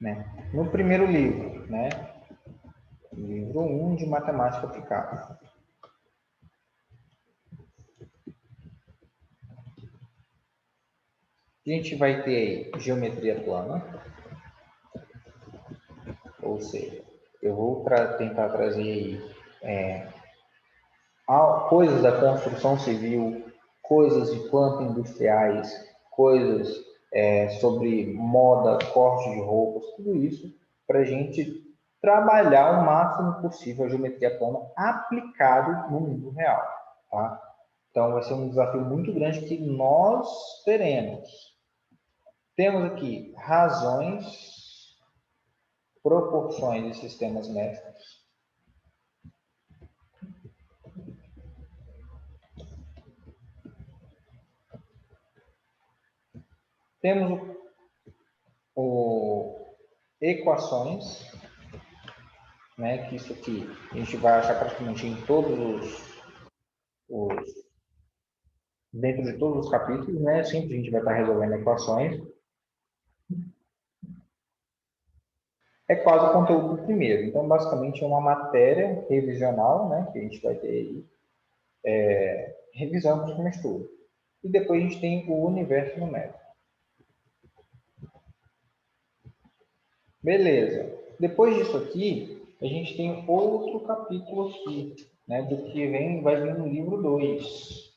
né? No primeiro livro, né? Livro 1 de Matemática Aplicada. A gente vai ter aí geometria plana, ou seja, eu vou tentar trazer aí coisas da construção civil, coisas de planta industriais, coisas sobre moda, corte de roupas, tudo isso para a gente trabalhar o máximo possível a geometria plana aplicado no mundo real, tá? Então, vai ser um desafio muito grande que nós teremos. Temos aqui razões, proporções e sistemas métricos. Temos equações, né, que isso aqui a gente vai achar praticamente em dentro de todos os capítulos, né? Sempre a gente vai estar resolvendo equações. É quase o conteúdo do primeiro. Então, basicamente, é uma matéria revisional, né, que a gente vai ter aí, revisão para o semestre todo. E depois a gente tem o universo numérico. Beleza. Depois disso aqui, a gente tem outro capítulo aqui, né, do que vai vir no livro 2,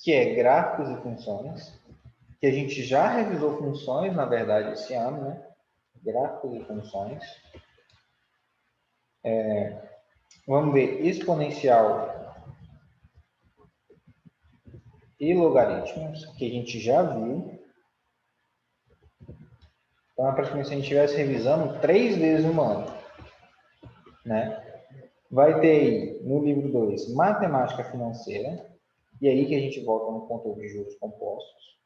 que é gráficos e funções, que a gente já revisou funções, na verdade, esse ano, né? Gráficos e funções. Vamos ver exponencial e logaritmos, que a gente já viu. Então, é praticamente se a gente estivesse revisando 3 vezes no ano, né? Vai ter aí, no livro 2, matemática financeira, e aí que a gente volta no conteúdo de juros compostos.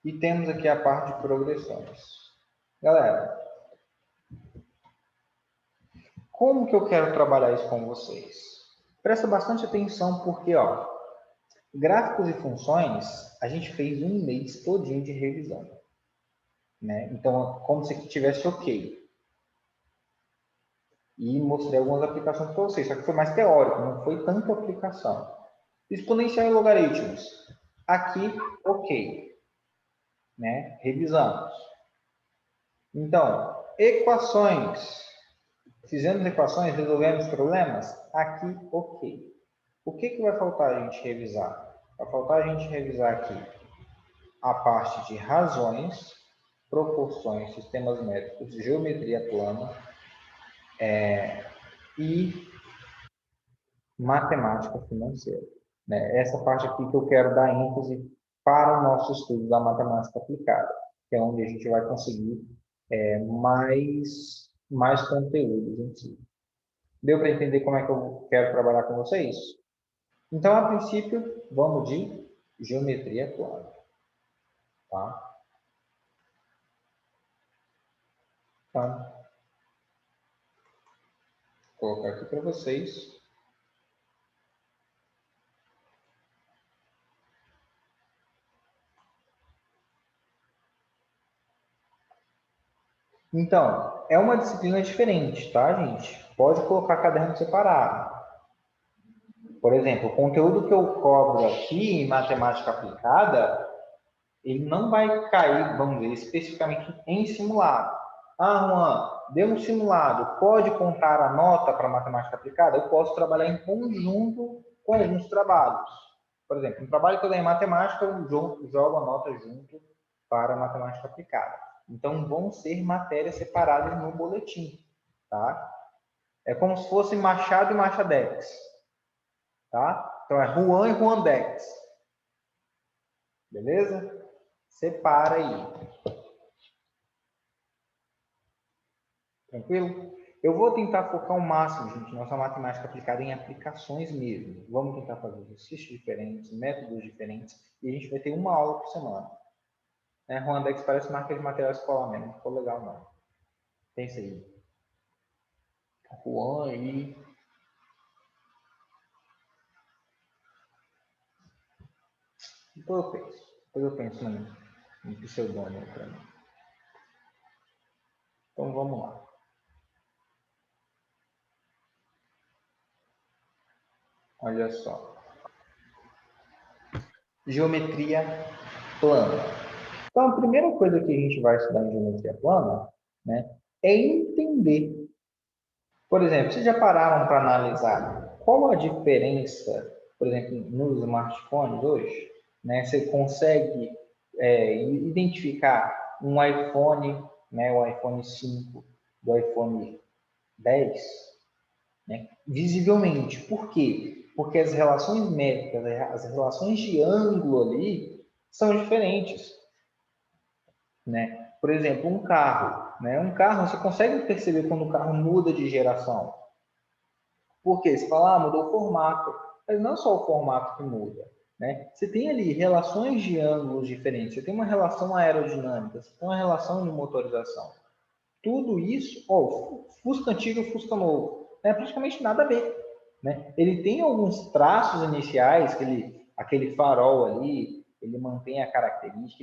E temos aqui a parte de progressões. Galera, como que eu quero trabalhar isso com vocês? Presta bastante atenção porque, ó, gráficos e funções, a gente fez um mês todinho de revisão, né? Então, como se aqui tivesse ok. E mostrei algumas aplicações para vocês, só que foi mais teórico, não foi tanta aplicação. Exponencial e logaritmos. Aqui, ok. Né? Revisamos. Então, equações. Fizemos equações, resolvemos problemas? Aqui, ok. O que vai faltar a gente revisar? Vai faltar a gente revisar aqui a parte de razões, proporções, sistemas métricos, geometria plana e matemática financeira. Né? Essa parte aqui que eu quero dar ênfase para o nosso estudo da matemática aplicada, que é onde a gente vai conseguir mais conteúdos em si. Deu para entender como é que eu quero trabalhar com vocês? Então, a princípio, vamos de geometria plana. Tá? Então, vou colocar aqui para vocês. Então, é uma disciplina diferente, tá, gente? Pode colocar caderno separado. Por exemplo, o conteúdo que eu cobro aqui em matemática aplicada, ele não vai cair, vamos ver, especificamente em simulado. Ah, Juan, deu um simulado, pode contar a nota para matemática aplicada? Eu posso trabalhar em conjunto com alguns trabalhos. Por exemplo, um trabalho que eu dei em matemática, eu jogo a nota junto para a matemática aplicada. Então, vão ser matérias separadas no boletim, tá? É como se fosse Machado e Machadex, tá? Então, é Juan e Juandex. Beleza? Separa aí. Tranquilo? Eu vou tentar focar o máximo, gente, nossa matemática aplicada em aplicações mesmo. Vamos tentar fazer exercícios diferentes, métodos diferentes, e a gente vai ter uma aula por semana. Né? Juandex parece marca de material escolar mesmo, não ficou legal não. Pensa aí. Juan aí. Então eu penso. Depois eu penso em pseudônimo para mim. Então, vamos lá. Olha só. Geometria plana. Então, a primeira coisa que a gente vai estudar em geometria plana, né, é entender. Por exemplo, vocês já pararam para analisar qual a diferença, por exemplo, nos smartphones hoje? Né? Você consegue identificar um iPhone, né, o iPhone 5 do iPhone 10, né, visivelmente. Por quê? Porque as relações métricas, as relações de ângulo ali são diferentes. Né? Por exemplo, um carro. Né? Um carro, você consegue perceber quando o carro muda de geração. Por quê? Você fala, mudou o formato. Mas não é só o formato que muda. Né? Você tem ali relações de ângulos diferentes. Você tem uma relação aerodinâmica, você tem uma relação de motorização. Tudo isso, Fusca antigo e Fusca novo, não é praticamente nada a ver. Né? Ele tem alguns traços iniciais, aquele farol ali, ele mantém a característica,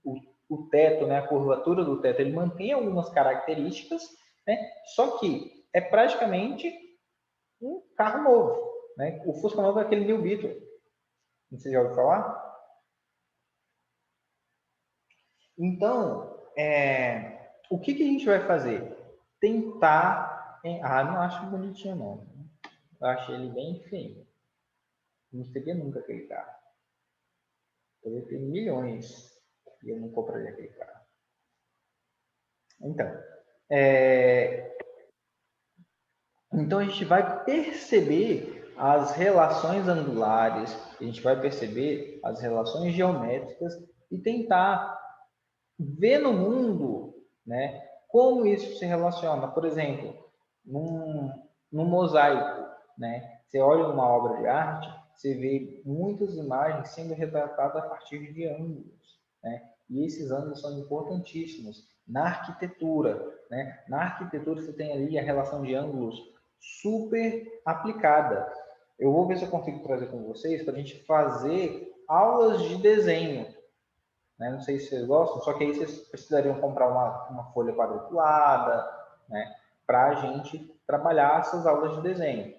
o teto, né, a curvatura do teto, ele mantém algumas características, né? Só que é praticamente um carro novo. Né? O Fusca novo é aquele New Beetle. Você já ouviu falar? Então, o que a gente vai fazer? Tentar... não acho bonitinho, não. Eu achei ele bem feio. Não seria nunca aquele carro. Eu tenho milhões e eu não compraria aquele carro. Então, então a gente vai perceber as relações angulares, a gente vai perceber as relações geométricas e tentar ver no mundo, né, como isso se relaciona. Por exemplo, num mosaico, né, você olha uma obra de arte, você vê muitas imagens sendo retratadas a partir de ângulos, né? E esses ângulos são importantíssimos na arquitetura, né? Na arquitetura você tem ali a relação de ângulos super aplicada. Eu vou ver se eu consigo trazer com vocês para a gente fazer aulas de desenho, né? Não sei se vocês gostam, só que aí vocês precisariam comprar uma folha quadriculada, né? Para a gente trabalhar essas aulas de desenho.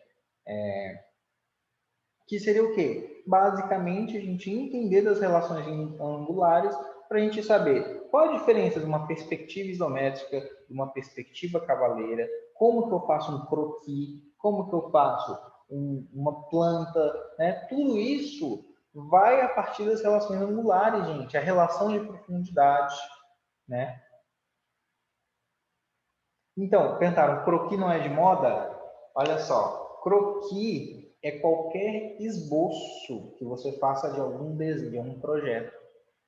Que seria o quê? Basicamente, a gente entender das relações angulares para a gente saber qual a diferença de uma perspectiva isométrica, de uma perspectiva cavaleira, como que eu faço um croquis, como que eu faço uma planta, né? Tudo isso vai a partir das relações angulares, gente. A relação de profundidade, né? Então, perguntaram, croquis não é de moda? Olha só, croquis é qualquer esboço que você faça de algum desenho, de um projeto.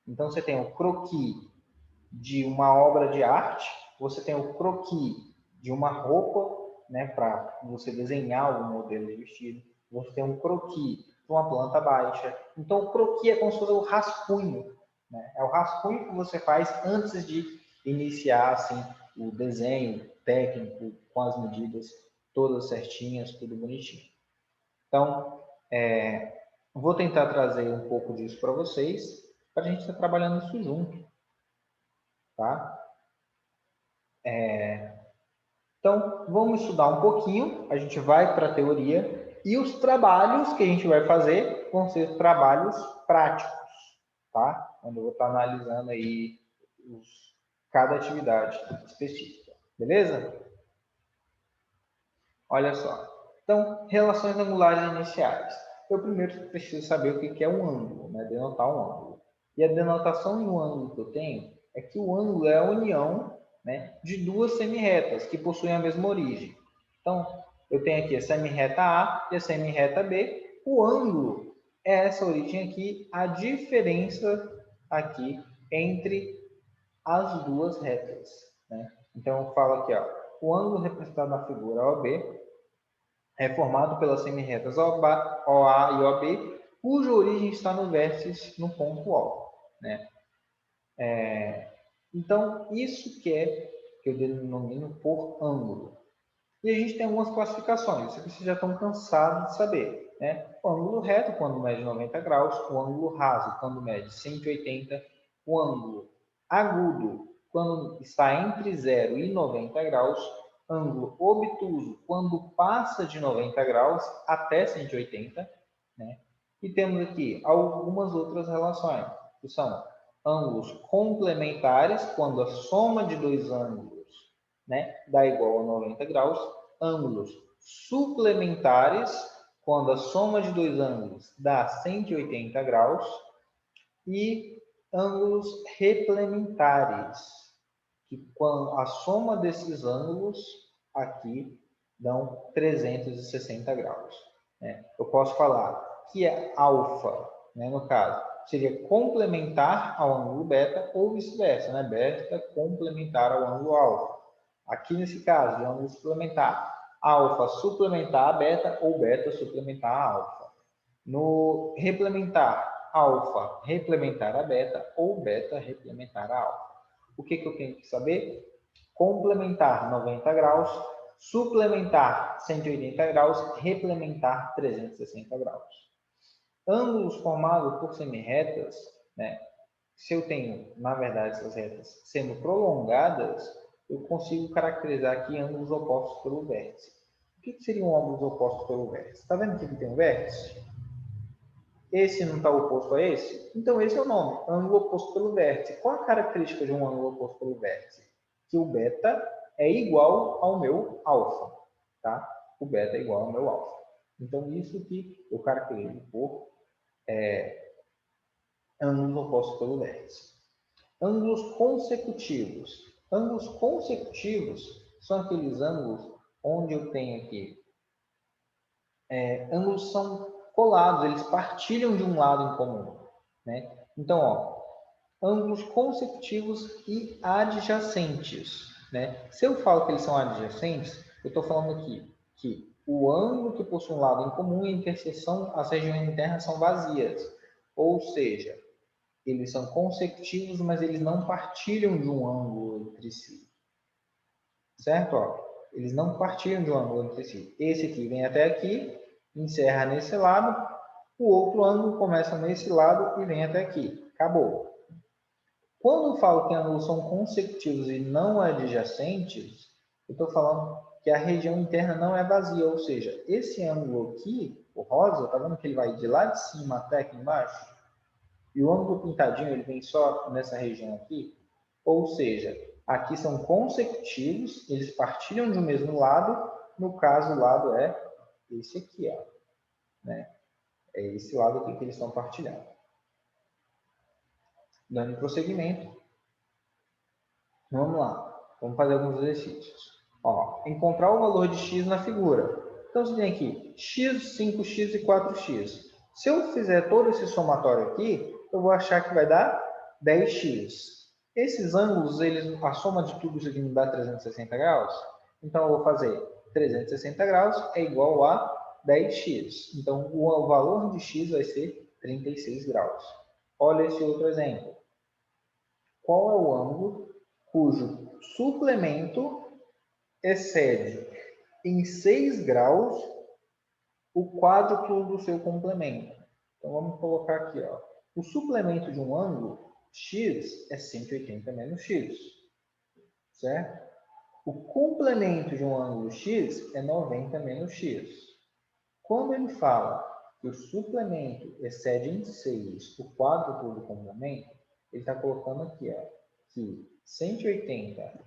Então, você tem o croquis de uma obra de arte, você tem o croquis de uma roupa, né, para você desenhar o modelo de vestido, você tem um croquis de uma planta baixa. Então, o croquis é como se fosse o rascunho, né? É o rascunho que você faz antes de iniciar assim, o desenho técnico, com as medidas todas certinhas, tudo bonitinho. Então, vou tentar trazer um pouco disso para vocês, para a gente estar trabalhando isso junto, tá? Então, vamos estudar um pouquinho, a gente vai para a teoria, e os trabalhos que a gente vai fazer vão ser trabalhos práticos, tá? Onde eu vou estar analisando aí cada atividade específica, beleza? Olha só. Então, relações angulares iniciais. Eu primeiro preciso saber o que é um ângulo, né? Denotar um ângulo. E a denotação de um ângulo que eu tenho é que o ângulo é a união, né, de duas semirretas que possuem a mesma origem. Então, eu tenho aqui a semirreta A e a semirreta B. O ângulo é essa origem aqui, a diferença aqui entre as duas retas, né? Então, eu falo aqui, ó, o ângulo representado na figura OB é formado pelas semirretas OA e OB, cuja origem está no vértice no ponto O. Né? Então, isso que eu denomino por ângulo. E a gente tem algumas classificações, isso aqui vocês já estão cansados de saber. né? O ângulo reto, quando mede 90 graus, o ângulo raso, quando mede 180, o ângulo agudo, quando está entre 0 e 90 graus, ângulo obtuso, quando passa de 90 graus até 180, né? E temos aqui algumas outras relações, que são ângulos complementares, quando a soma de dois ângulos, né, dá igual a 90 graus, ângulos suplementares, quando a soma de dois ângulos dá 180 graus, e ângulos replementares, que quando a soma desses ângulos aqui dão 360 graus. Né? Eu posso falar que é alfa, né, no caso, seria complementar ao ângulo beta ou vice-versa, né? Beta complementar ao ângulo alfa. Aqui nesse caso, de ângulo suplementar, alfa suplementar a beta ou beta suplementar a alfa. No replementar, alfa replementar a beta ou beta replementar a alfa. O que eu tenho que saber? Complementar 90 graus, suplementar 180 graus, replementar 360 graus. Ângulos formados por semirretas, né? Se eu tenho, na verdade, essas retas sendo prolongadas, eu consigo caracterizar aqui ângulos opostos pelo vértice. O que seriam ângulos opostos pelo vértice? Está vendo que aqui tem um vértice? Esse não está oposto a esse? Então, esse é o nome, ângulo oposto pelo vértice. Qual a característica de um ângulo oposto pelo vértice? Que o beta é igual ao meu alfa, tá? O beta é igual ao meu alfa. Então, isso que eu caracterizo por ângulos opostos pelo vértice. Ângulos consecutivos. Ângulos consecutivos são aqueles ângulos onde eu tenho aqui ângulos são colados, eles partilham de um lado em comum, né? Então, ó, ângulos consecutivos e adjacentes, né? Se eu falo que eles são adjacentes, eu estou falando aqui que o ângulo que possui um lado em comum e a interseção, as regiões internas são vazias, ou seja, eles são consecutivos, mas eles não partilham de um ângulo entre si, certo? Ó, eles não partilham de um ângulo entre si. Esse aqui vem até aqui, encerra nesse lado, o outro ângulo começa nesse lado e vem até aqui. Acabou. Quando eu falo que ângulos são consecutivos e não adjacentes, eu estou falando que a região interna não é vazia, ou seja, esse ângulo aqui, o rosa, está vendo que ele vai de lá de cima até aqui embaixo? E o ângulo pintadinho, ele vem só nessa região aqui? Ou seja, aqui são consecutivos, eles partilham de um mesmo lado, no caso o lado é esse aqui, ó, né? É esse lado aqui que eles estão partilhando. Dando prosseguimento, vamos lá. Vamos fazer alguns exercícios. Ó, encontrar o valor de x na figura. Então, você tem aqui x, 5x e 4x. Se eu fizer todo esse somatório aqui, eu vou achar que vai dar 10x. Esses ângulos, a soma de tudo isso aqui me dá 360 graus. Então, eu vou fazer 360 graus é igual a 10x. Então, o valor de x vai ser 36 graus. Olha esse outro exemplo. Qual é o ângulo cujo suplemento excede em 6 graus o quádruplo do seu complemento? Então, vamos colocar aqui, ó. O suplemento de um ângulo x é 180 menos x, certo? O complemento de um ângulo x é 90 menos x. Quando ele fala que o suplemento excede em 6 o quádruplo do complemento, ele está colocando aqui, ó, que 180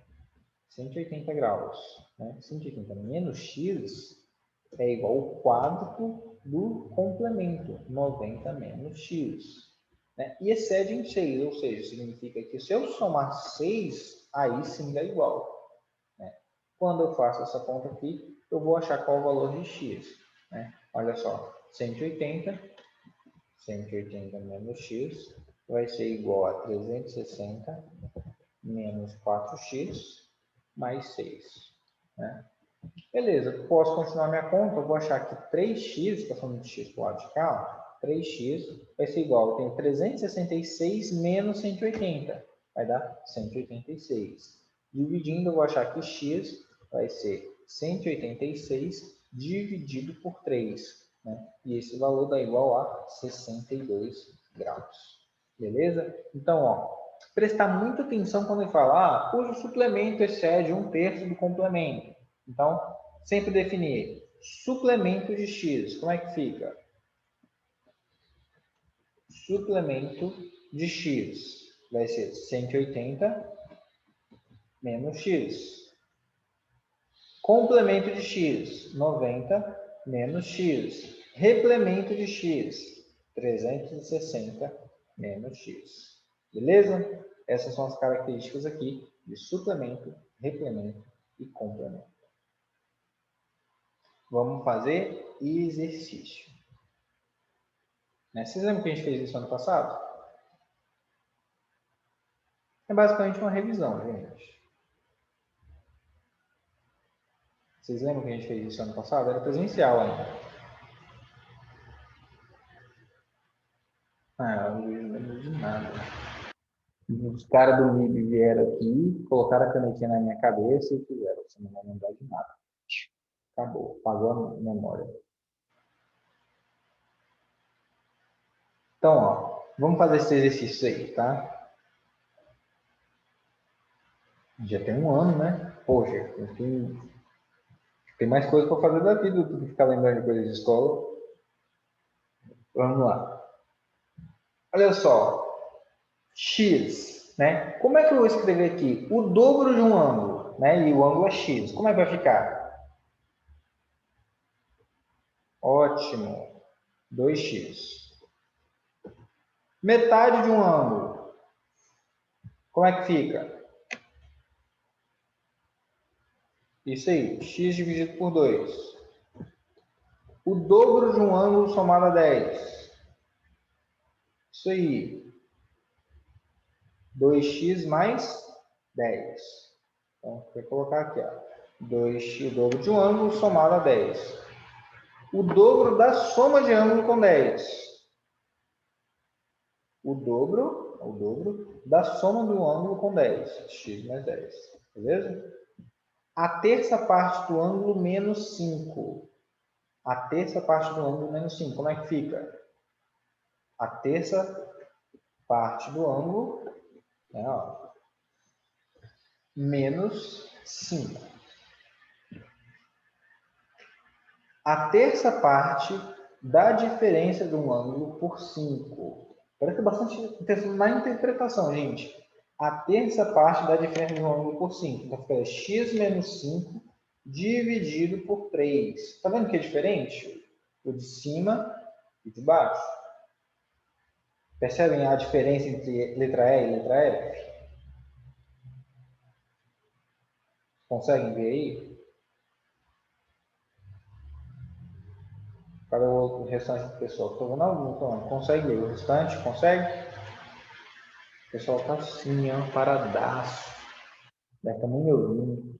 graus, né? 180 menos x é igual ao quádruplo do complemento, 90 menos x. Né? E excede em 6, ou seja, significa que se eu somar 6, aí sim dá igual. Né? Quando eu faço essa conta aqui, eu vou achar qual o valor de x. Né? Olha só, 180 menos x vai ser igual a 360 menos 4x mais 6. Né? Beleza, posso continuar minha conta, eu vou achar que 3x, está falando de x para o lado de cá, 3x vai ser igual, eu tenho 366 menos 180, vai dar 186. Dividindo, eu vou achar que x vai ser 186 dividido por 3. né? E esse valor dá igual a 62 graus. Beleza? Então, ó, prestar muita atenção quando ele fala, cujo suplemento excede 1/3 do complemento. Então, sempre definir suplemento de x. Como é que fica? Suplemento de x vai ser 180 menos x. Complemento de x, 90 menos x. Replemento de x, 360 menos x. Beleza? Essas são as características aqui de suplemento, replemento e complemento. Vamos fazer exercício. Vocês lembram que a gente fez isso ano passado? É basicamente uma revisão, gente. Vocês lembram que a gente fez isso ano passado? Era presencial ainda. Eu não lembro de nada. Os caras do MIB vieram aqui, colocaram a canetinha na minha cabeça e fizeram. Você não vai lembrar de nada. Acabou. Apagou a memória. Então, ó, vamos fazer esse exercício aí, tá? Já tem um ano, né? Poxa, tem mais coisa para fazer da vida do que ficar lembrando de coisas de escola. Vamos lá. Olha só. X, né? Como é que eu vou escrever aqui? O dobro de um ângulo, né? E o ângulo é x. Como é que vai ficar? Ótimo. 2x. Metade de um ângulo. Como é que fica? Isso aí, x dividido por 2. O dobro de um ângulo somado a 10. Isso aí. 2x mais 10. Então, vou colocar aqui, ó. 2x, o dobro de um ângulo somado a 10. O dobro da soma de ângulo com 10. O dobro da soma do ângulo com 10. X mais 10. Beleza? A terça parte do ângulo menos 5. A terça parte do ângulo menos 5. Como é que fica? A terça parte do ângulo, né, ó, menos 5. A terça parte da diferença de um ângulo por 5. Presta bastante atenção na interpretação, gente. A terça parte da diferença de um ângulo por 5. Então, fica x menos 5 dividido por 3. Está vendo que é diferente? O de cima e de baixo. Percebem a diferença entre letra E e letra F? Conseguem ver aí? Para o restante do pessoal. Estou vendo algum falando. Consegue ver? O restante consegue? O pessoal está assim, ó, paradaço. Deve estar nem me ouvindo.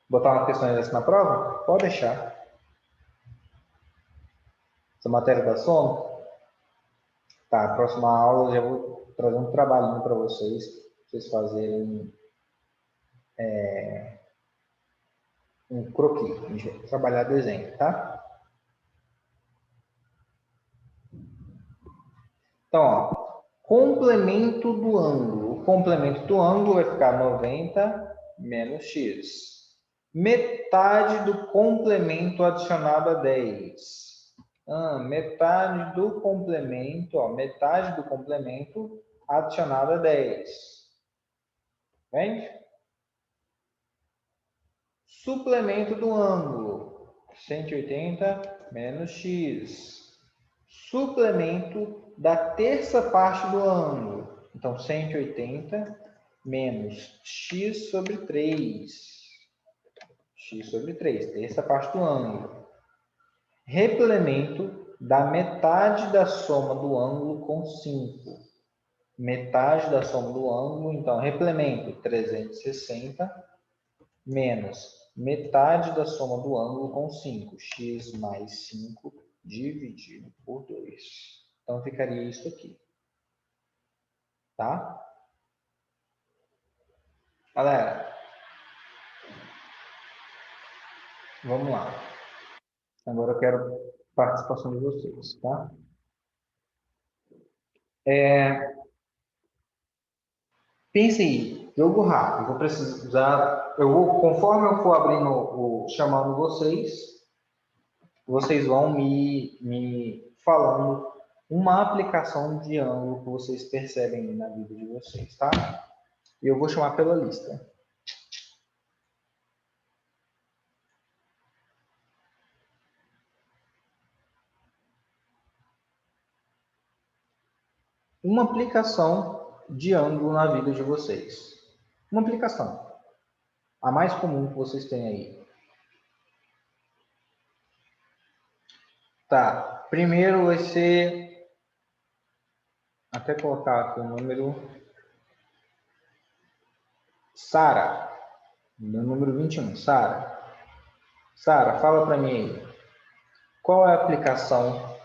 Botar uma questão dessa na prova? Pode deixar. Essa matéria da sono? Tá, a próxima aula eu já vou trazer um trabalhinho para vocês fazerem um croquis. A gente vai trabalhar desenho, tá? Então, ó, complemento do ângulo. O complemento do ângulo vai ficar 90 menos x. Metade do complemento adicionado a 10. Metade do complemento, ó, metade do complemento adicionado a 10. Entende? Suplemento do ângulo, 180 menos x. Suplemento da terça parte do ângulo. Então, 180 menos x sobre 3. X sobre 3, terça parte do ângulo. Replemento da metade da soma do ângulo com 5. Metade da soma do ângulo, então, replemento 360 menos metade da soma do ângulo com 5. X mais 5 dividido por 2. Então, ficaria isso aqui. Tá? Galera, Vamos lá. Agora eu quero participação de vocês, tá? Pense aí, jogo rápido. Eu vou precisar, conforme eu for abrindo, chamando vocês, vocês vão me falando uma aplicação de ângulo que vocês percebem na vida de vocês, tá? E eu vou chamar pela lista. Uma aplicação de ângulo na vida de vocês. Uma aplicação. A mais comum que vocês têm aí. Tá. Primeiro vai ser... Até colocar aqui o número... Sara. Número 21. Sara. Sara, fala para mim aí. Qual é a aplicação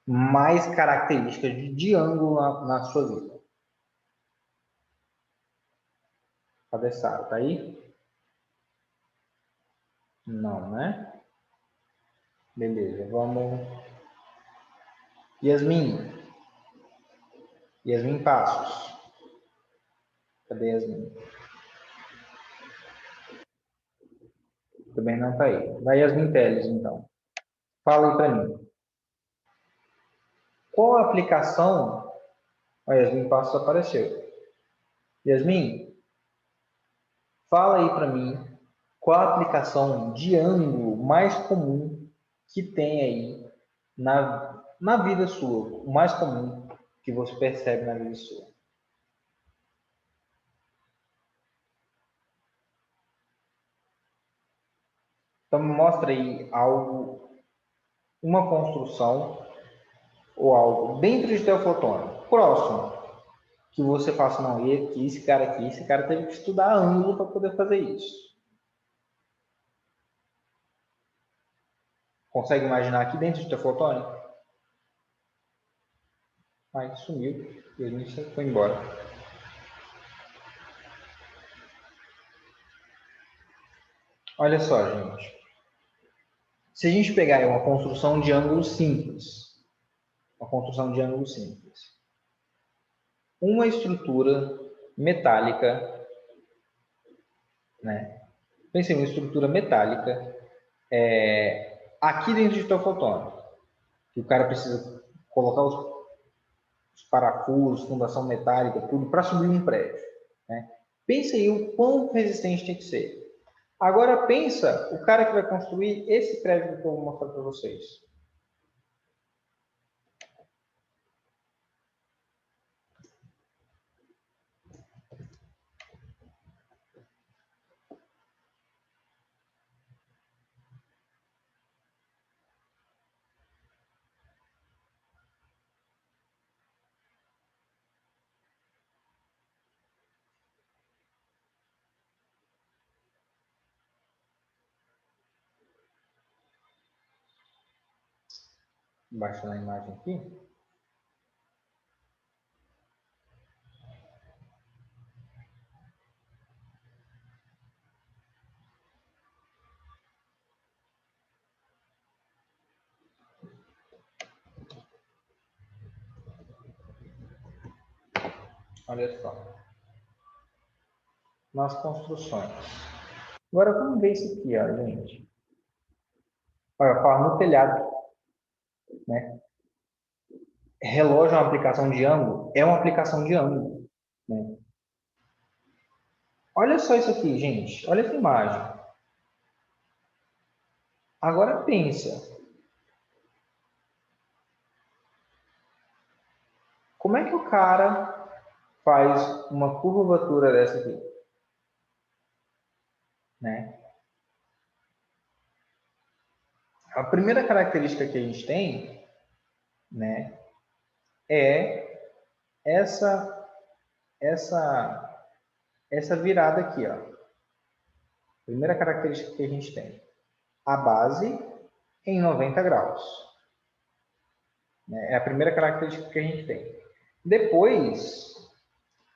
mais característica de ângulo na sua vida? Cadê Sara? Tá aí? Não, né? Beleza, vamos... Yasmin. Yasmin Passos. Cadê Yasmin? Também não tá aí. Vai Yasmin Teles, então. Fala aí para mim. Qual a aplicação... A Yasmin Passos apareceu. Yasmin, fala aí para mim qual a aplicação de ângulo mais comum que tem aí na vida sua, o mais comum que você percebe na vida sua. Então, me mostra aí algo, uma construção ou algo dentro de teofotônico, próximo, que você faça, não, e aqui, esse cara teve que estudar ângulo para poder fazer isso. Consegue imaginar aqui dentro de teofotônico? Ai, sumiu, e a gente foi embora. Olha só, gente. Se a gente pegar uma construção de ângulo simples, uma estrutura metálica, né? Pense em uma estrutura metálica aqui dentro de teofotônico, que o cara precisa colocar os parafusos, fundação metálica, tudo para subir um prédio, né? Pense aí o quão resistente tem que ser. Agora pensa o cara que vai construir esse prédio que eu vou mostrar para vocês. Baixando a imagem aqui. Olha só. Nas construções. Agora vamos ver isso aqui, ó, gente. Olha, fala no telhado, né? Relógio é uma aplicação de ângulo? É uma aplicação de ângulo, né? Olha só isso aqui, gente. Olha essa imagem. Agora pensa. Como é que o cara faz uma curvatura dessa aqui? Né? A primeira característica que a gente tem, né, é essa virada aqui, ó. Primeira característica que a gente tem. A base em 90 graus. É a primeira característica que a gente tem. Depois,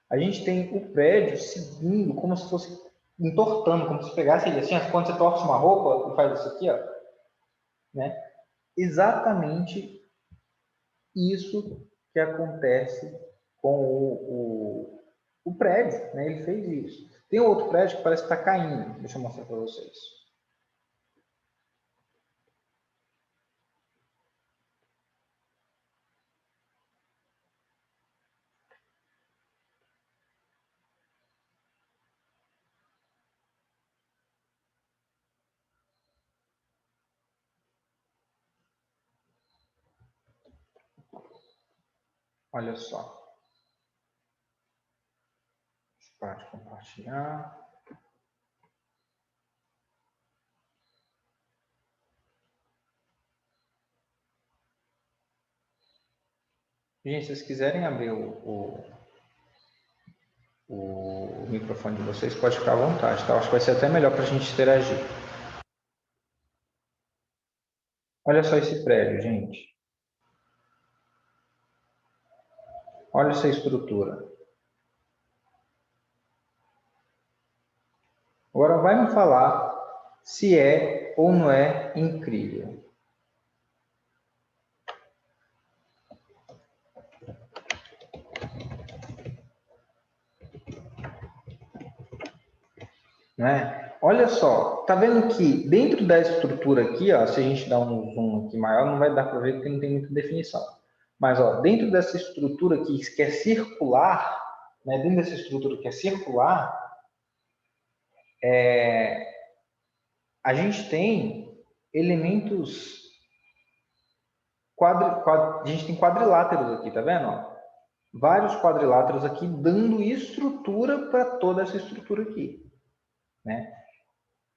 a gente tem o prédio seguindo como se fosse entortando, como se pegasse ele assim, quando você torce uma roupa e faz isso aqui, ó, né? Exatamente isso que acontece com o prédio, né? Ele fez isso. Tem outro prédio que parece que está caindo. Deixa eu mostrar para vocês. Olha só. Deixa eu parar de compartilhar. Gente, se vocês quiserem abrir o microfone de vocês, pode ficar à vontade, tá? Acho que vai ser até melhor para a gente interagir. Olha só esse prédio, gente. Olha essa estrutura. Agora vai me falar se é ou não é incrível. Né? Olha só, tá vendo que dentro da estrutura aqui, ó, se a gente dar um zoom aqui maior, não vai dar para ver porque não tem muita definição. Mas ó, dentro dessa estrutura aqui que é circular, né, dentro dessa estrutura que é circular, a gente tem elementos a gente tem quadriláteros aqui, tá vendo? Ó? Vários quadriláteros aqui dando estrutura para toda essa estrutura aqui, né?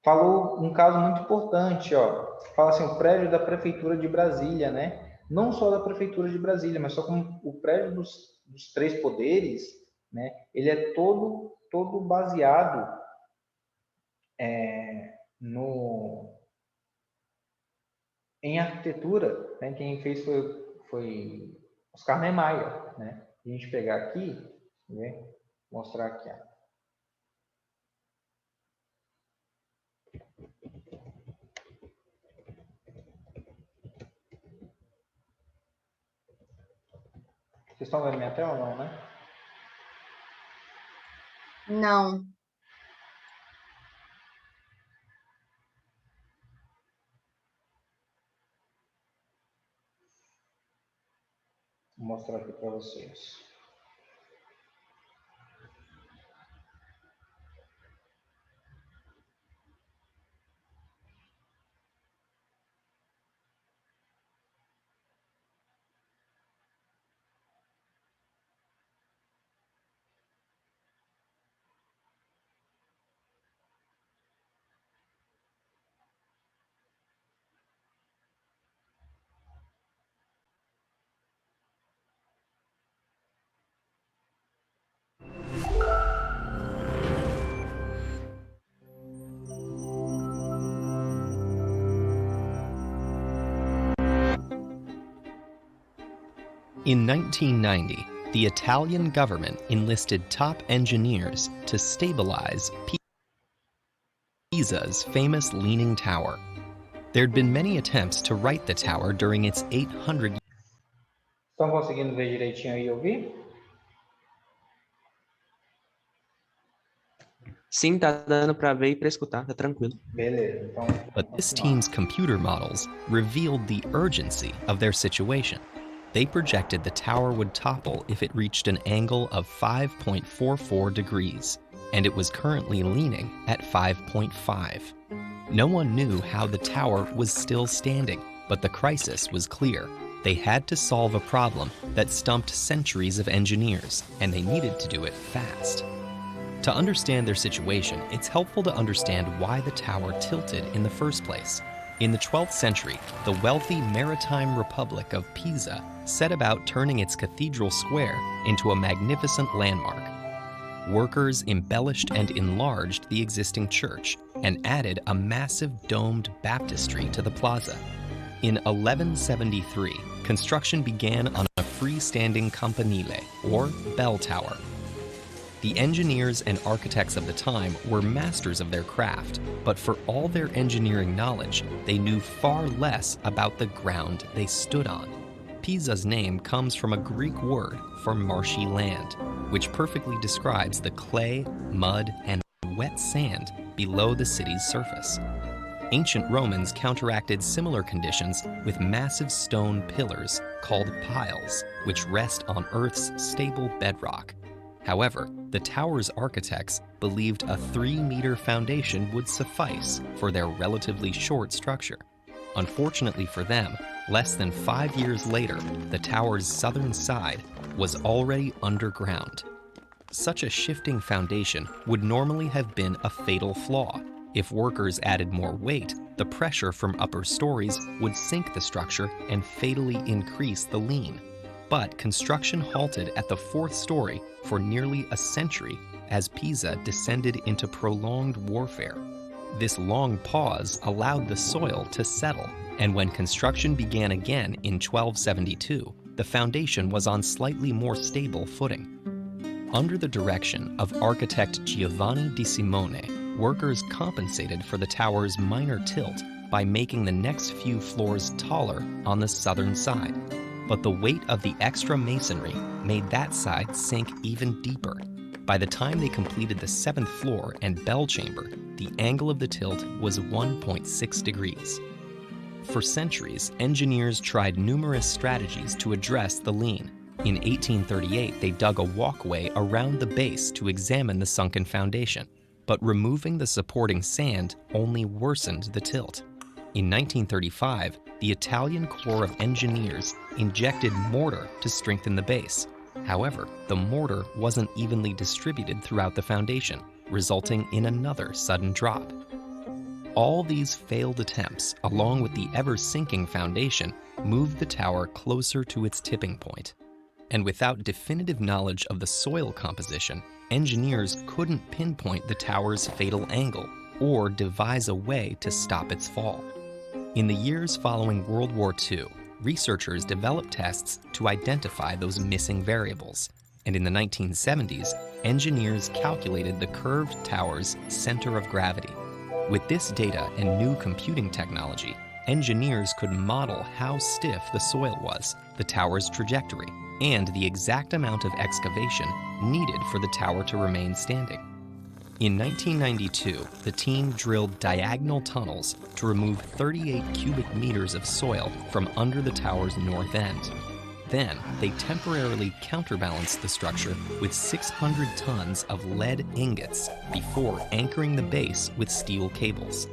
Falou um caso muito importante, ó. Fala assim, o prédio da prefeitura de Brasília, né? Não só da prefeitura de Brasília, mas só como o prédio dos três poderes, né? Ele é todo baseado em arquitetura, né? Quem fez foi Oscar Niemeyer, né? A gente pegar aqui, né? Mostrar aqui, ó. Vocês estão vendo minha tela ou não, né? Não. Vou mostrar aqui para vocês. In 1990, the Italian government enlisted top engineers to stabilize Pisa's famous Leaning Tower. There'd been many attempts to right the tower during its 800 Estão conseguindo ver direitinho aí e ouvir? Sim, tá dando para ver e para escutar, tá tranquilo. Beleza, então. But this team's computer models revealed the urgency of their situation. They projected the tower would topple if it reached an angle of 5.44 degrees, and it was currently leaning at 5.5. No one knew how the tower was still standing, but the crisis was clear. They had to solve a problem that stumped centuries of engineers, and they needed to do it fast. To understand their situation, it's helpful to understand why the tower tilted in the first place. In the 12th century, the wealthy maritime republic of Pisa set about turning its cathedral square into a magnificent landmark. Workers embellished and enlarged the existing church and added a massive domed baptistry to the plaza. In 1173, construction began on a freestanding campanile, or bell tower. The engineers and architects of the time were masters of their craft, but for all their engineering knowledge, they knew far less about the ground they stood on. Pisa's name comes from a Greek word for marshy land, which perfectly describes the clay, mud, and wet sand below the city's surface. Ancient Romans counteracted similar conditions with massive stone pillars called piles, which rest on Earth's stable bedrock. However, the tower's architects believed a 3-meter foundation would suffice for their relatively short structure. Unfortunately for them, less than 5 years later, the tower's southern side was already underground. Such a shifting foundation would normally have been a fatal flaw. If workers added more weight, the pressure from upper stories would sink the structure and fatally increase the lean. But construction halted at the 4th story for nearly a century as Pisa descended into prolonged warfare. This long pause allowed the soil to settle, and when construction began again in 1272, the foundation was on slightly more stable footing. Under the direction of architect Giovanni di Simone, workers compensated for the tower's minor tilt by making the next few floors taller on the southern side. But the weight of the extra masonry made that side sink even deeper. By the time they completed the 7th floor and bell chamber, the angle of the tilt was 1.6 degrees. For centuries, engineers tried numerous strategies to address the lean. In 1838, they dug a walkway around the base to examine the sunken foundation, but removing the supporting sand only worsened the tilt. In 1935, the Italian Corps of Engineers injected mortar to strengthen the base. However, the mortar wasn't evenly distributed throughout the foundation, resulting in another sudden drop. All these failed attempts, along with the ever-sinking foundation, moved the tower closer to its tipping point. And without definitive knowledge of the soil composition, engineers couldn't pinpoint the tower's fatal angle or devise a way to stop its fall. In the years following World War II, researchers developed tests to identify those missing variables, and in the 1970s, engineers calculated the curved tower's center of gravity. With this data and new computing technology, engineers could model how stiff the soil was, the tower's trajectory, and the exact amount of excavation needed for the tower to remain standing. In 1992, the team drilled diagonal tunnels to remove 38 cubic meters of soil from under the tower's north end. Then, they temporarily counterbalanced the structure with 600 tons of lead ingots before anchoring the base with steel cables.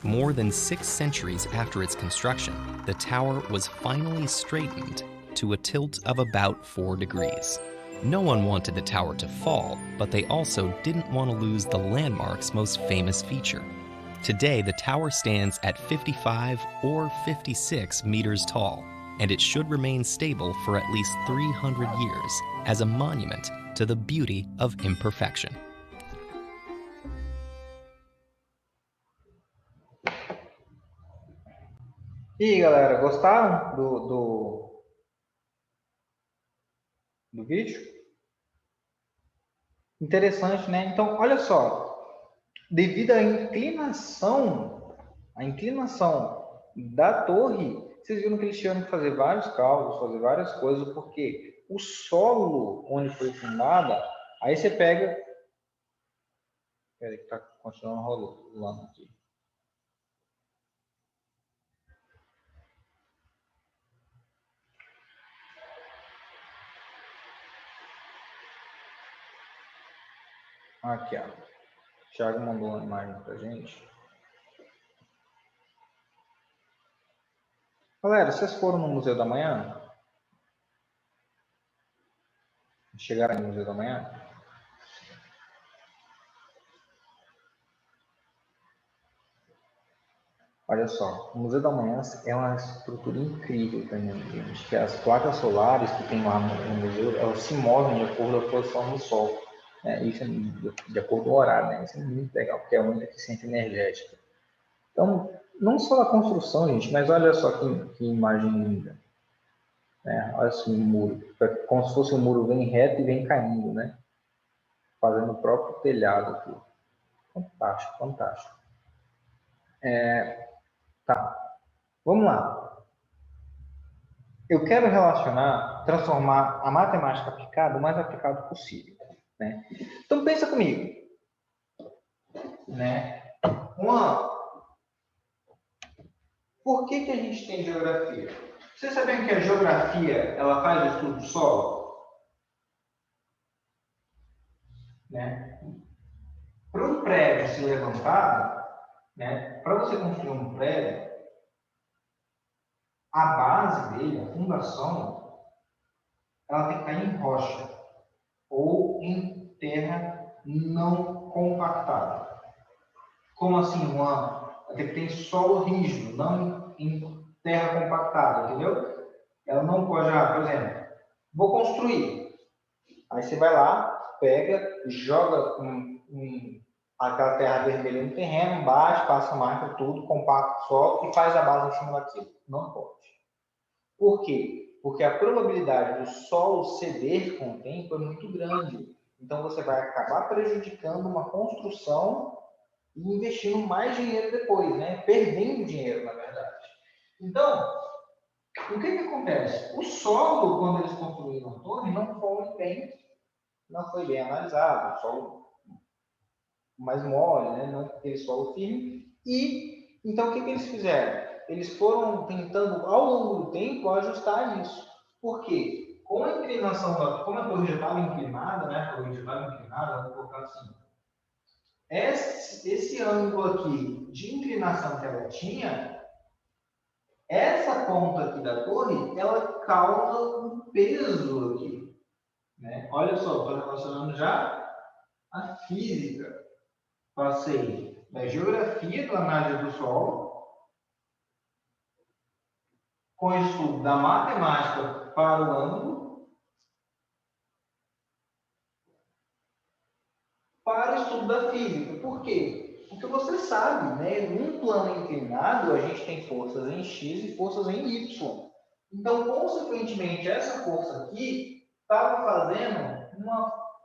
More than 6 centuries after its construction, the tower was finally straightened to a tilt of about 4 degrees. No one wanted the tower to fall, but they also didn't want to lose the landmark's most famous feature. Today, the tower stands at 55 or 56 meters tall, and it should remain stable for at least 300 years as a monument to the beauty of imperfection. E aí, galera, gostaram do vídeo? Interessante, né? Então, olha só, devido à inclinação da torre, vocês viram que eles tiveram que fazer vários cálculos, fazer várias coisas, porque o solo onde foi fundada, aí você pega... Peraí que está continuando rolando aqui. Aqui, ó. O Thiago mandou uma imagem pra gente. Galera, vocês foram no Museu da Manhã? Chegaram no Museu da Manhã? Olha só, o Museu da Manhã é uma estrutura incrível também, gente. Que as placas solares que tem lá no museu, elas se movem de acordo com a posição do Sol. Isso é de acordo com o horário, né? Isso é muito legal, porque é muito eficiente energética. Então, não só a construção, gente, mas olha só que imagem linda. Olha assim o muro, como se fosse um muro vem reto e vem caindo, né? fazendo o próprio telhado aqui. Fantástico, fantástico. Tá, vamos lá. Eu quero transformar a matemática aplicada o mais aplicado possível, né? Então, pensa comigo, né? Por que a gente tem geografia? Vocês sabiam que a geografia, ela faz o estudo do solo? Né? Para um prédio se levantar, né? Para você construir um prédio, a base dele, a fundação, ela tem que estar em rocha ou em terra não compactada. Como assim, Juan? Ela tem que ter em solo rígido, não em terra compactada, entendeu? Ela não pode, por exemplo, vou construir. Aí você vai lá, pega, joga aquela terra vermelha no terreno, bate, passa marca, tudo, compacta o solo e faz a base em cima daquilo. Não pode. Por quê? Porque a probabilidade do solo ceder com o tempo é muito grande. Então você vai acabar prejudicando uma construção e investindo mais dinheiro depois, né? Perdendo dinheiro, na verdade. Então, o que acontece? O solo, quando eles construíram a torre, não foi bem analisado, o solo mais mole, né? Não aquele solo firme. E, então, o que eles fizeram? Eles foram tentando, ao longo do tempo, ajustar isso. Por quê? Com a inclinação como a torre já estava inclinada, né? A torre já estava inclinada, vamos colocar assim. Esse ângulo aqui de inclinação que ela tinha, essa ponta aqui da torre, ela causa um peso aqui. Né? Olha só, estou relacionando já a física. Passei da geografia da análise do solo, com o estudo da matemática para o ângulo, para o estudo da física. Por quê? Porque você sabe, né? Num plano inclinado, a gente tem forças em X e forças em Y. Então, consequentemente, essa força aqui estava fazendo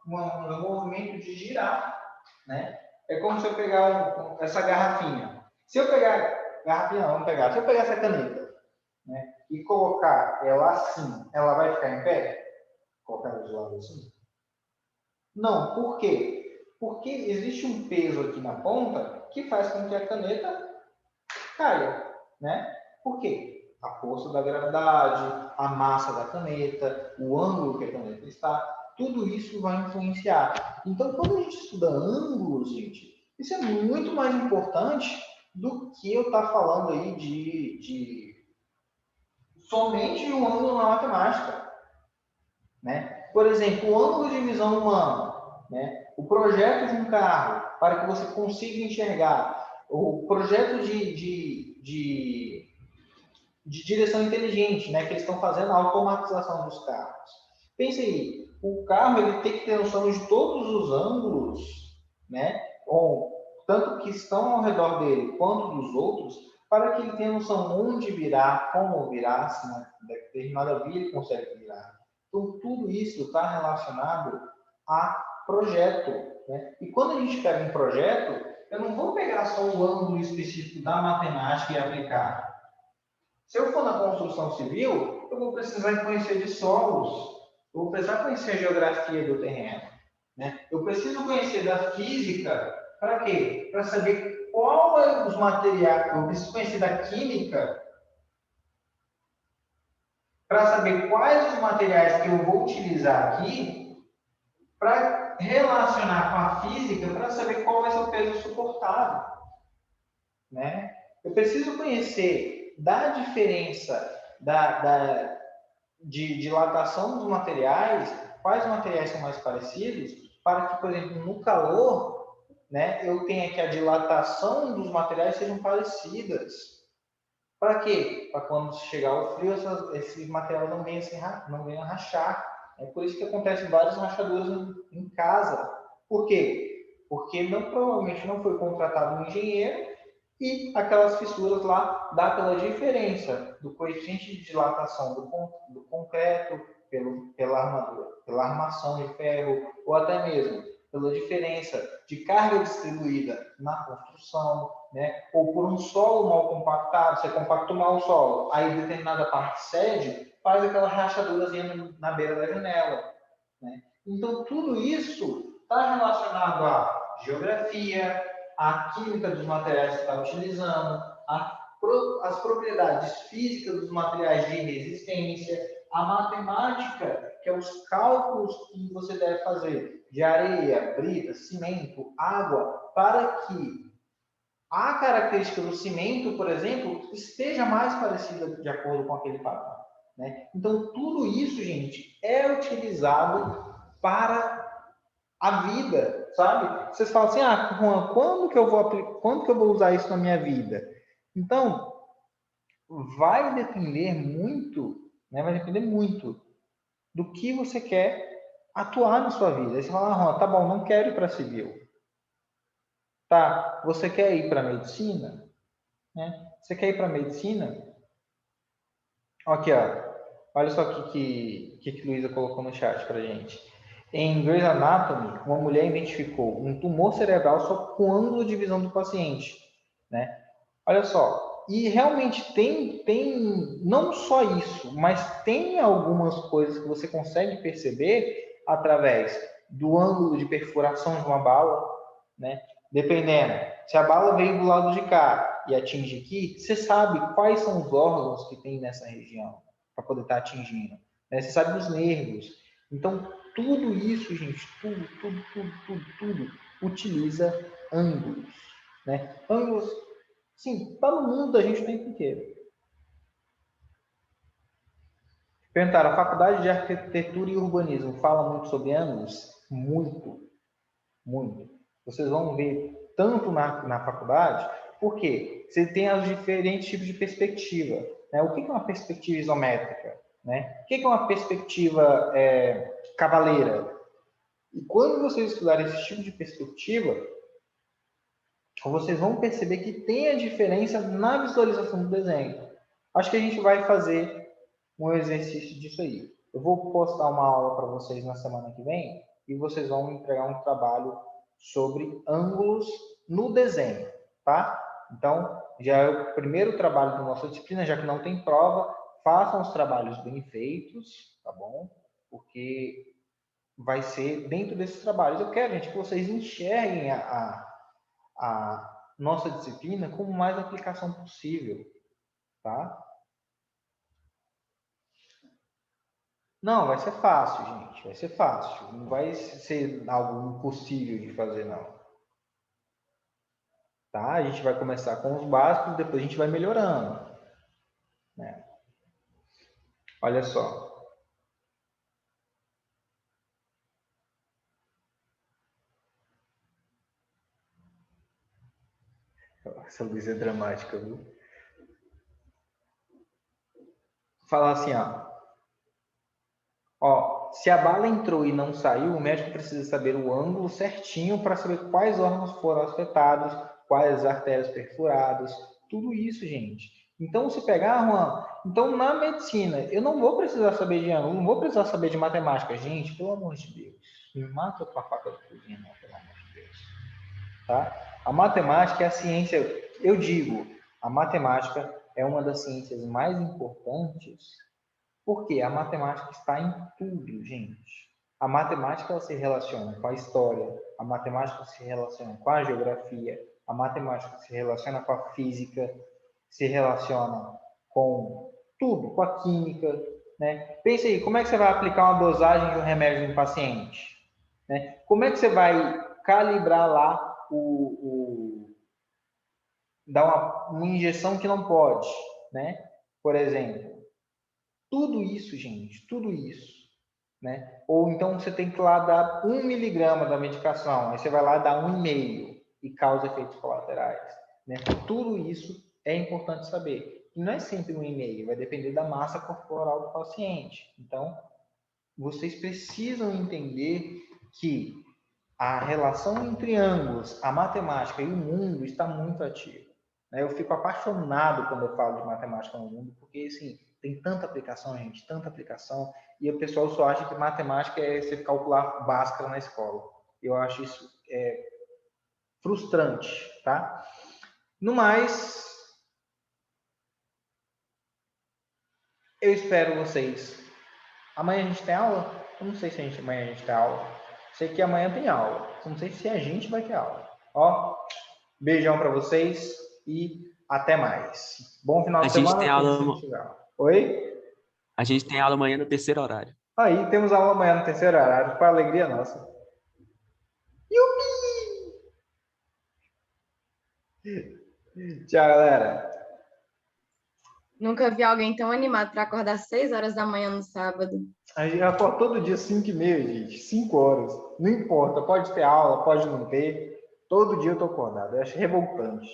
um movimento de girar, né? É como se eu pegar essa garrafinha. Se eu pegar garrafinha, não, vamos pegar. Se eu pegar essa caneta, né, e colocar ela assim, ela vai ficar em pé? Colocar ela de lado assim? Não. Por quê? Porque existe um peso aqui na ponta que faz com que a caneta caia, né? Por quê? A força da gravidade, a massa da caneta, o ângulo que a caneta está, tudo isso vai influenciar. Então, quando a gente estuda ângulos, gente, isso é muito mais importante do que eu estar falando aí de somente o ângulo na matemática, né? Por exemplo, o ângulo de visão humana, né? O projeto de um carro, para que você consiga enxergar, o projeto de direção inteligente, né? Que eles estão fazendo a automatização dos carros. Pense aí, o carro ele tem que ter noção de todos os ângulos, né? Ou tanto que estão ao redor dele quanto dos outros, para que ele tenha noção onde virar, como virar, se na determinada via ele consegue virar. Então, tudo isso está relacionado a projeto, né? E quando a gente pega um projeto, eu não vou pegar só o ângulo específico da matemática e aplicar. Se eu for na construção civil, eu vou precisar conhecer de solos, eu vou precisar conhecer a geografia do terreno, né? Eu preciso conhecer da física, para quê? Para saber qual é os materiais, eu preciso conhecer da química, para saber quais os materiais que eu vou utilizar aqui, para relacionar com a física, para saber qual vai ser o peso suportado, né? Eu preciso conhecer da diferença de dilatação dos materiais, quais materiais são mais parecidos, para que, por exemplo, no calor, né, eu tenha que a dilatação dos materiais sejam parecidas. Para quê? Para quando chegar o frio, esses materiais não venham a rachar. É por isso que acontecem várias rachaduras em casa. Por quê? Porque provavelmente não foi contratado um engenheiro e aquelas fissuras lá dá pela diferença do coeficiente de dilatação do concreto pela armadura, pela armação de ferro, ou até mesmo pela diferença de carga distribuída na construção, né? Ou por um solo mal compactado, você compactou mal o solo, aí determinada parte cede, faz aquela rachadurazinha na beira da janela, né? Então, tudo isso está relacionado à geografia, à química dos materiais que você está utilizando, às propriedades físicas dos materiais de resistência, à matemática, que é os cálculos que você deve fazer de areia, brita, cimento, água, para que a característica do cimento, por exemplo, esteja mais parecida de acordo com aquele padrão, né? Então, tudo isso, gente, é utilizado para a vida, sabe? Vocês falam assim, Juan, quando que eu vou usar isso na minha vida? Então, vai depender muito, né? Vai depender muito do que você quer atuar na sua vida. Aí você fala, Juan, tá bom, não quero ir para civil. Tá, você quer ir para medicina? Né? Você quer ir para medicina? Aqui, ó. Olha só o que Luísa colocou no chat pra gente. Em Grey's Anatomy, uma mulher identificou um tumor cerebral só com ângulo de visão do paciente, né? Olha só, e realmente tem não só isso, mas tem algumas coisas que você consegue perceber através do ângulo de perfuração de uma bala, né? Dependendo, se a bala veio do lado de cá e atinge aqui, você sabe quais são os órgãos que tem nessa região para poder estar atingindo, né? Você sabe dos nervos. Então, tudo isso, gente, tudo utiliza ângulos, né? Ângulos, sim, está no mundo da gente o tempo inteiro. Perguntaram, a faculdade de arquitetura e urbanismo fala muito sobre ângulos? Muito, muito. Vocês vão ver tanto na faculdade, porque você tem os diferentes tipos de perspectiva, né? O que é uma perspectiva isométrica? Né? O que é uma perspectiva cavaleira? E quando vocês estudarem esse tipo de perspectiva, vocês vão perceber que tem a diferença na visualização do desenho. Acho que a gente vai fazer um exercício disso aí. Eu vou postar uma aula para vocês na semana que vem e vocês vão entregar um trabalho sobre ângulos no desenho, tá? Então, já é o primeiro trabalho da nossa disciplina, já que não tem prova, façam os trabalhos bem feitos, tá bom? Porque vai ser dentro desses trabalhos. Eu quero, gente, que vocês enxerguem a nossa disciplina com mais aplicação possível, tá? Não, vai ser fácil, gente. Vai ser fácil. Não vai ser algo impossível de fazer, não. Tá? A gente vai começar com os básicos, depois a gente vai melhorando, né? Olha só. Essa luz é dramática, viu? Falar assim, ó, se a bala entrou e não saiu, o médico precisa saber o ângulo certinho para saber quais órgãos foram afetados, quais artérias perfuradas, tudo isso, gente. Então, se pegar, Juan, então na medicina, eu não vou precisar saber de ângulo, não vou precisar saber de matemática. Gente, pelo amor de Deus, me mata com a faca da cozinha, não, pelo amor de Deus. Tá? A matemática é a ciência, eu digo, a matemática é uma das ciências mais importantes, porque a matemática está em tudo, gente. A matemática ela se relaciona com a história, a matemática se relaciona com a geografia, a matemática se relaciona com a física, se relaciona com tudo, com a química, né? Pense aí, como é que você vai aplicar uma dosagem de um remédio em um paciente? Né? Como é que você vai calibrar lá dar uma injeção que não pode, né? Por exemplo, tudo isso, gente, tudo isso, né? Ou então você tem que lá dar 1 miligrama da medicação, aí você vai lá dar 1,5 e causa efeitos colaterais, né? Tudo isso é importante saber. E não é sempre 1,5, vai depender da massa corporal do paciente. Então, vocês precisam entender que a relação entre ângulos, a matemática e o mundo está muito ativa. Eu fico apaixonado quando eu falo de matemática no mundo, porque assim, tem tanta aplicação, gente, tanta aplicação, e o pessoal só acha que matemática é você calcular Bhaskara na escola. Eu acho isso frustrante, tá? No mais, eu espero vocês. Amanhã a gente tem aula? Eu não sei se amanhã a gente tem aula. Sei que amanhã tem aula. Não sei se a gente vai ter aula. Ó, beijão para vocês e até mais. Bom final A de gente semana. tem Se aula, você tiver. Oi? a gente tem aula amanhã no terceiro horário. Aí, temos aula amanhã no terceiro horário, para alegria nossa. Tchau, galera. Nunca vi alguém tão animado para acordar às 6 horas da manhã no sábado. A gente acorda todo dia 5h30, gente. 5 horas. Não importa, pode ter aula, pode não ter. Todo dia eu tô acordado. Eu acho revoltante.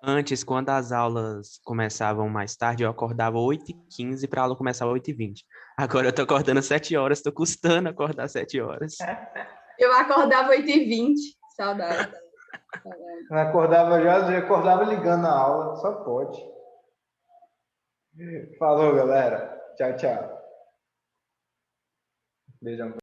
Antes, quando as aulas começavam mais tarde, eu acordava 8h15 para a aula começar 8h20. Agora eu tô acordando 7 horas, tô custando acordar 7 horas. Eu acordava 8h20. Saudade. Eu acordava já acordava ligando a aula. Só pode. Falou, galera. Tchau, tchau. Beijão.